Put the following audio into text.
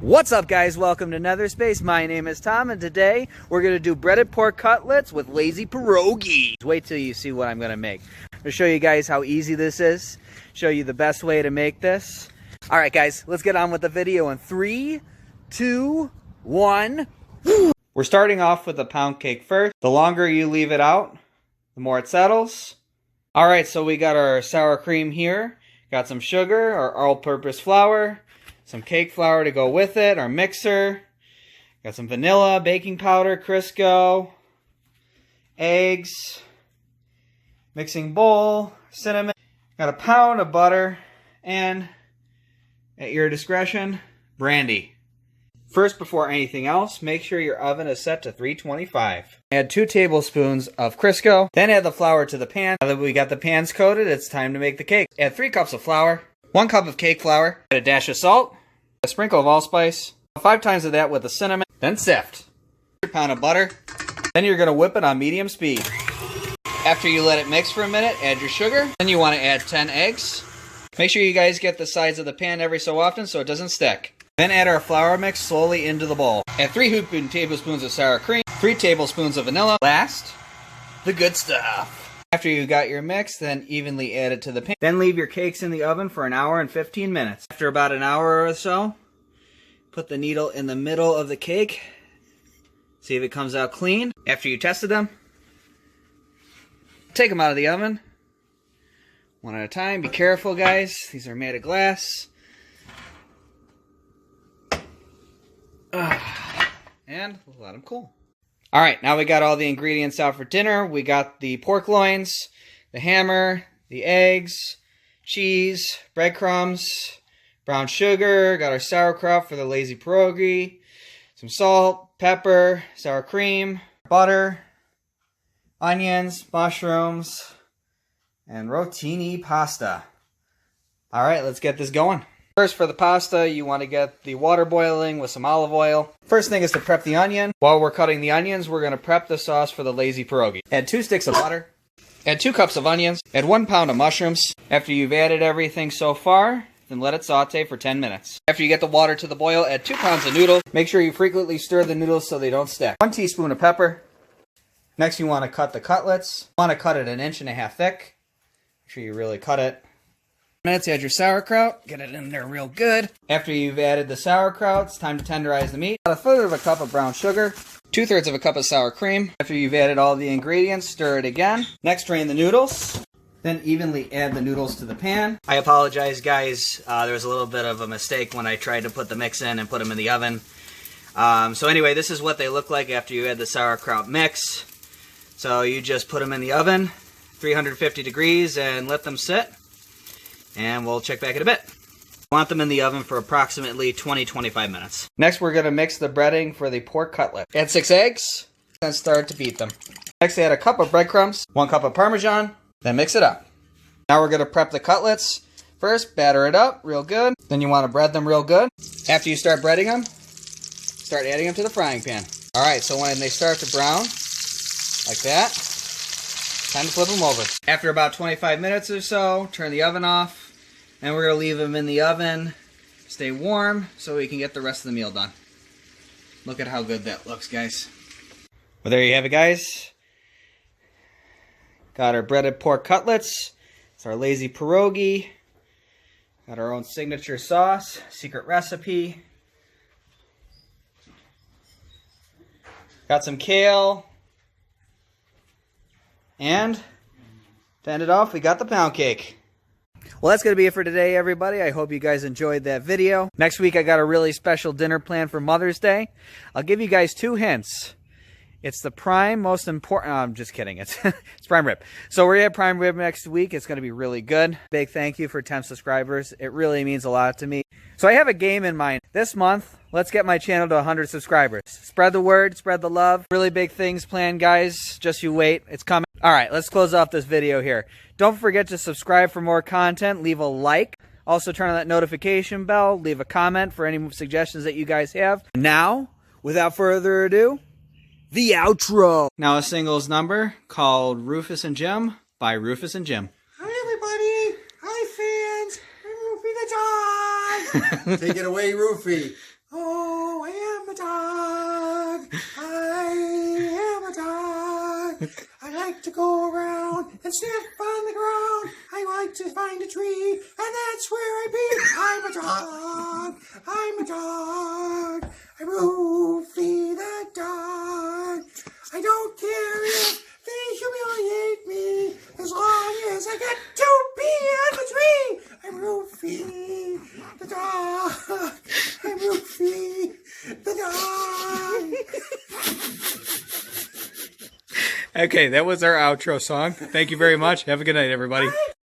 What's up, guys? Welcome to Nether Space. My name is Tom, and today we're going to do breaded pork cutlets with lazy pierogies. Wait till you see what I'm going to make. I'm going to show you guys how easy this is, show you the best way to make this. All right, guys, let's get on with the video in 3, 2, 1. We're starting off with the pound cake first. The longer you leave it out, the more it settles. All right, so we got our sour cream here, got some sugar, our all-purpose flour, some cake flour to go with it, our mixer, got some vanilla, baking powder, Crisco, eggs, mixing bowl, cinnamon, got a pound of butter, and at your discretion, brandy. First, before anything else, make sure your oven is set to 325. Add 2 tablespoons of Crisco, then add the flour to the pan. Now that we got the pans coated, it's time to make the cake. Add 3 cups of flour, 1 cup of cake flour, add a dash of salt, a sprinkle of allspice, 5 times of that with the cinnamon, then sift. A pound of butter, then you're going to whip it on medium speed. After you let it mix for a minute, add your sugar, then you want to add 10 eggs. Make sure you guys get the sides of the pan every so often so it doesn't stick. Then add our flour mix slowly into the bowl. Add 3 heaping tablespoons of sour cream, 3 tablespoons of vanilla. Last, the good stuff. After you got your mix, then evenly add it to the pan. Then leave your cakes in the oven for an hour and 15 minutes. After about an hour or so, put the needle in the middle of the cake. See if it comes out clean. After you tested them, take them out of the oven. One at a time. Be careful, guys. These are made of glass. And let them cool. Alright, now we got all the ingredients out for dinner. We got the pork loins, the hammer, the eggs, cheese, breadcrumbs, brown sugar, got our sauerkraut for the lazy pierogi, some salt, pepper, sour cream, butter, onions, mushrooms, and rotini pasta. Alright, let's get this going. First, for the pasta, you want to get the water boiling with some olive oil. First thing is to prep the onion. While we're cutting the onions, we're going to prep the sauce for the lazy pierogi. Add 2 sticks of butter. Add 2 cups of onions. Add 1 pound of mushrooms. After you've added everything so far, then let it saute for 10 minutes. After you get the water to the boil, add 2 pounds of noodles. Make sure you frequently stir the noodles so they don't stick. 1 teaspoon of pepper. Next, you want to cut the cutlets. You want to cut it 1.5 inches thick. Make sure you really cut it. Minutes, add your sauerkraut, get it in there real good. After you've added the sauerkraut, it's time to tenderize the meat. About 1/3 of a cup of brown sugar, 2/3 of a cup of sour cream. After you've added all the ingredients, stir it again. Next, drain the noodles. Then evenly add the noodles to the pan. I apologize, guys. There was a little bit of a mistake when I tried to put the mix in and put them in the oven. So anyway, this is what they look like after you add the sauerkraut mix. So you just put them in the oven, 350 degrees, and let them sit. And we'll check back in a bit. Want them in the oven for approximately 20-25 minutes. Next, we're going to mix the breading for the pork cutlet. Add 6 eggs, and start to beat them. Next, add a cup of breadcrumbs, 1 cup of Parmesan, then mix it up. Now we're going to prep the cutlets. First, batter it up real good. Then you want to bread them real good. After you start breading them, start adding them to the frying pan. Alright, so when they start to brown, like that, time to flip them over. After about 25 minutes or so, turn the oven off. And we're going to leave them in the oven, stay warm, so we can get the rest of the meal done. Look at how good that looks, guys. Well, there you have it, guys. Got our breaded pork cutlets. It's our lazy pierogi. Got our own signature sauce, secret recipe. Got some kale. And to end it off, we got the pound cake. Well, that's going to be it for today, everybody. I hope you guys enjoyed that video. Next week, I got a really special dinner plan for Mother's Day. I'll give you guys 2 hints. It's the prime, most important... I'm just kidding. It's prime rib. So we're going to have prime rib next week. It's going to be really good. Big thank you for 10 subscribers. It really means a lot to me. So I have a game in mind. This month, let's get my channel to 100 subscribers. Spread the word, spread the love. Really big things planned, guys. Just you wait. It's coming. All right, let's close off this video here. Don't forget to subscribe for more content. Leave a like. Also, turn on that notification bell. Leave a comment for any suggestions that you guys have. Now, without further ado, the outro. Now a singles number called Rufus and Jim by Rufus and Jim. Hi, everybody. Hi, fans. I'm Rufus the Dog. Take it away, Roofy. Oh. I am a dog. I like to go around and sniff on the ground. I like to find a tree, and that's where I be. I'm a dog. I'm a dog. I'm Roofy the dog. I don't care if they humiliate me, as long as I get to be on the tree. I'm Roofy the dog. I'm Roofy the dog. Okay, that was our outro song. Thank you very much. Have a good night, everybody.